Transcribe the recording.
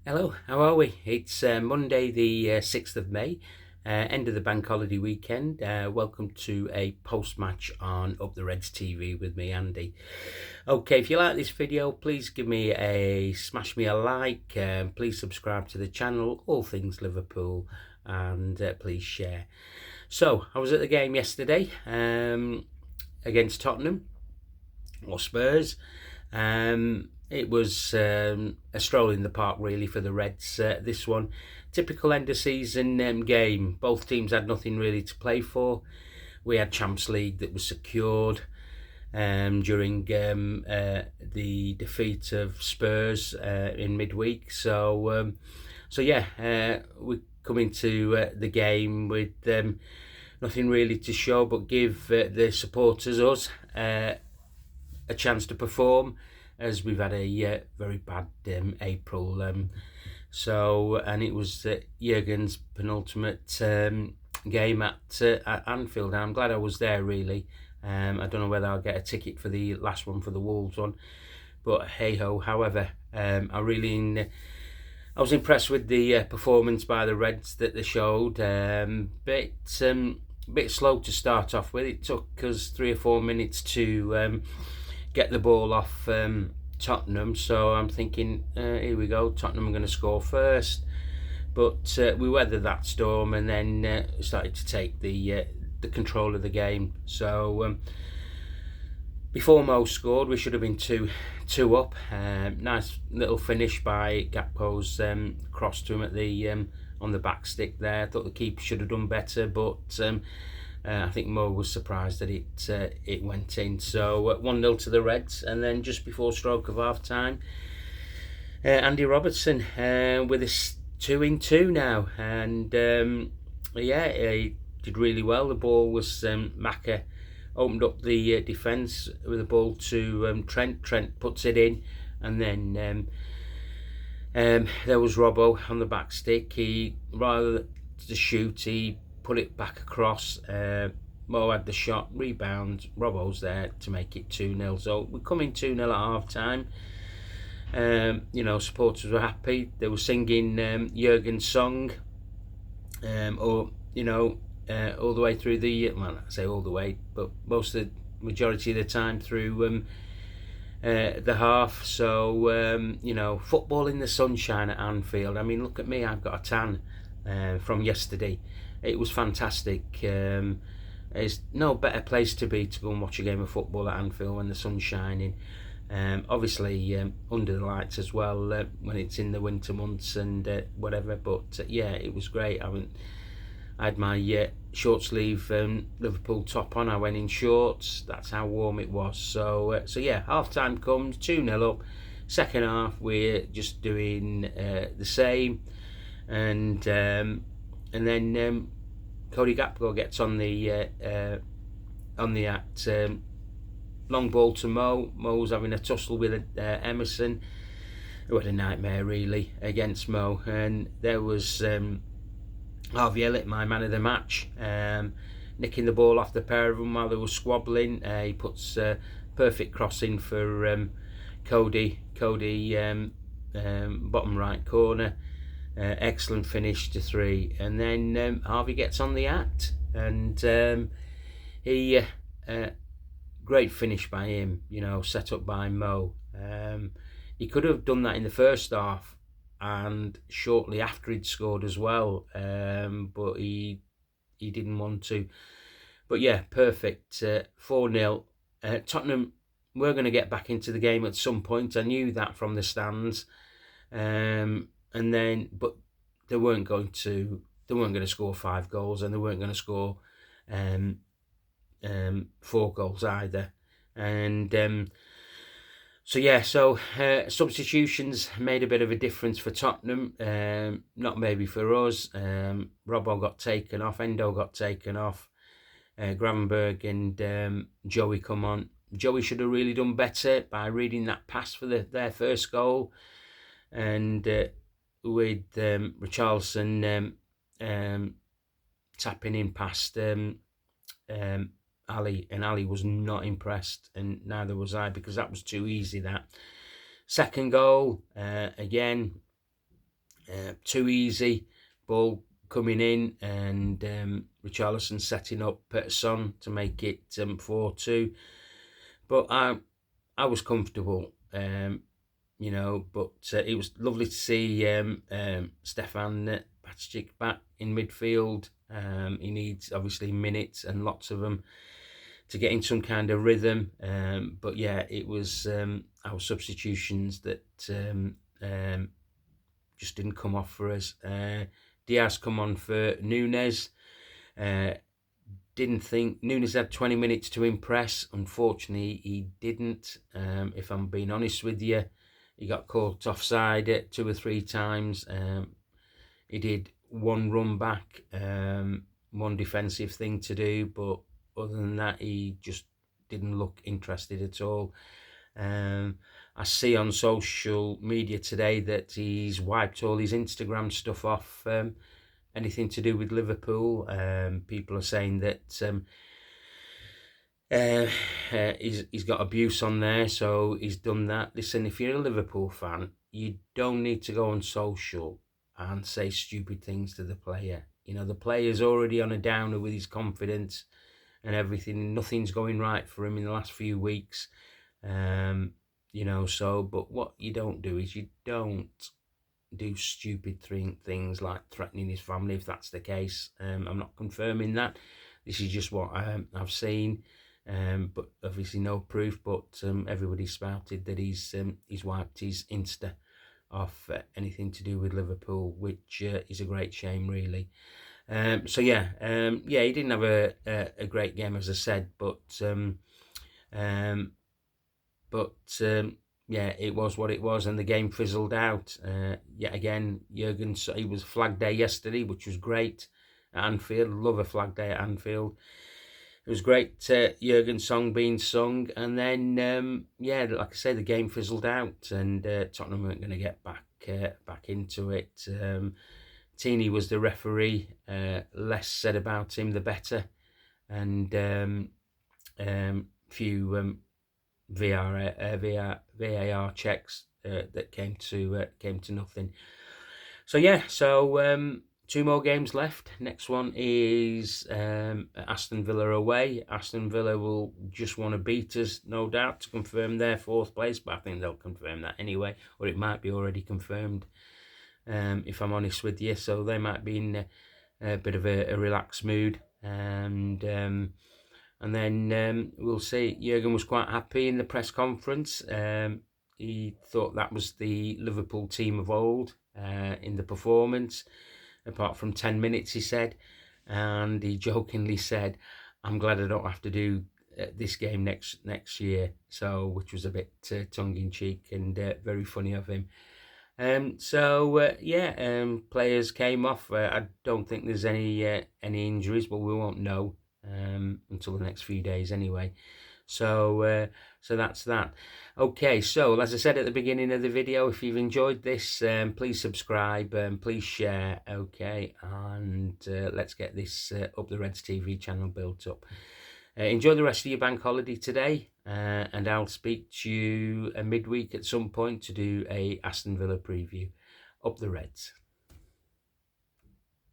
Hello, how are we? It's Monday, the 6th of May, end of the bank holiday weekend. Welcome to a post match on Up the Reds TV with me, Andy. Okay, if you like this video, please smash me a like, please subscribe to the channel, all things Liverpool, and please share. So, I was at the game yesterday against Tottenham, or Spurs. It was a stroll in the park, really, for the Reds. This one, typical end of season game. Both teams had nothing really to play for. We had Champions League that was secured during the defeat of Spurs in midweek. So yeah, we come into the game with nothing really to show, but give the supporters, us, a chance to perform, as we've had a very bad April. And it was Jurgen's penultimate game at Anfield. And I'm glad I was there, really. I don't know whether I'll get a ticket for the last one, for the Wolves one, but hey ho. However, I was impressed with the performance by the Reds that they showed. Bit slow to start off with. It took us 3 or 4 minutes to get the ball off Tottenham, so I'm thinking, here we go, Tottenham are going to score first. But we weathered that storm and then started to take the control of the game. So before Mo scored, we should have been two up. Nice little finish by Gakpo's cross to him at the on the back stick there. I thought the keeper should have done better, but I think Mo was surprised that it went in. So 1-0 to the Reds, and then just before stroke of half time, Andy Robertson with a 2-in-2 now, and yeah, he did really well. The ball was Maka opened up the defence with the ball to Trent. Trent puts it in, and then there was Robbo on the back stick. He, rather to shoot, he put it back across. Mo had the shot, rebound, Robbo's there to make it 2-0. So we're coming 2-0 at half time. Supporters were happy. They were singing Jurgen's song, all the way through the, well, I say all the way, but majority of the time through the half. So football in the sunshine at Anfield. I mean, look at me, I've got a tan from yesterday. It was fantastic. There's no better place to be to go and watch a game of football at Anfield when the sun's shining. Obviously under the lights as well when it's in the winter months and whatever. But yeah, it was great. I had my short sleeve Liverpool top on. I went in shorts. That's how warm it was. So yeah, half time comes, 2-0 up. Second half, we're just doing the same, and then Cody Gakpo gets on the act. Long ball to Mo. Mo's having a tussle with Emerson, who had a nightmare really against Mo, and there was Harvey Elliott, my man of the match, nicking the ball off the pair of them while they were squabbling. He puts perfect cross in for Cody, bottom right corner. Excellent finish to 3, and then Harvey gets on the act, and he great finish by him, set up by Mo. He could have done that in the first half and shortly after he'd scored as well, but he didn't want to. But yeah, perfect. 4-0. Tottenham were going to get back into the game at some point. I knew that from the stands. But they weren't going to score 5 goals, and they weren't going to score 4 goals either. And so substitutions made a bit of a difference for Tottenham, not maybe for us. Robbo got taken off, Endo got taken off, Gravenberg and Joey come on. Joey should have really done better by reading that pass for their first goal, and with Richarlison tapping in past Ali, and Ali was not impressed, and neither was I, because that was too easy. That second goal, again, too easy. Ball coming in, and Richarlison setting up Son to make it 4-2. But I was comfortable, but it was lovely to see Stefan Pacic back in midfield. He needs obviously minutes and lots of them to get in some kind of rhythm. But yeah, it was our substitutions that just didn't come off for us. Diaz come on for Nunes. Didn't think Nunes had 20 minutes to impress. Unfortunately, he didn't. If I'm being honest with you, he got caught offside it 2 or 3 times. He did one run back, one defensive thing to do, but other than that, he just didn't look interested at all. I see on social media today that he's wiped all his Instagram stuff off. Anything to do with Liverpool. People are saying that he's got abuse on there, so he's done that. Listen, if you're a Liverpool fan, you don't need to go on social and say stupid things to the player. The player's already on a downer with his confidence and everything. Nothing's going right for him in the last few weeks. But what you don't do is you don't do stupid things like threatening his family, if that's the case. I'm not confirming that. This is just what I've seen, but obviously no proof. But everybody spouted that he's wiped his Insta off anything to do with Liverpool, which is a great shame, really. He didn't have a great game, as I said, but it was what it was, and the game fizzled out. Yet again, he was Flag Day yesterday, which was great at Anfield. Love a Flag Day at Anfield. It was great, Jurgen's song being sung, and then, like I say, the game fizzled out, and Tottenham weren't going to get back into it. Tini was the referee. Less said about him, the better, and few VAR checks that came to nothing. So 2 more games left. Next one is Aston Villa away. Aston Villa will just want to beat us, no doubt, to confirm their 4th place, but I think they'll confirm that anyway, or it might be already confirmed, if I'm honest with you. So they might be in a bit of a relaxed mood, and then we'll see. Jurgen was quite happy in the press conference. He thought that was the Liverpool team of old in the performance, apart from 10 minutes, he said. And he jokingly said, "I'm glad I don't have to do this game next year." So, which was a bit tongue-in-cheek and very funny of him. Players came off. I don't think there's any injuries, but we won't know until the next few days anyway. So that's that. Okay, so as I said at the beginning of the video, if you've enjoyed this, please subscribe, please share, okay, and let's get this Up the Reds TV channel built up. Enjoy the rest of your bank holiday today, and I'll speak to you midweek at some point to do a Aston Villa preview. Up the Reds.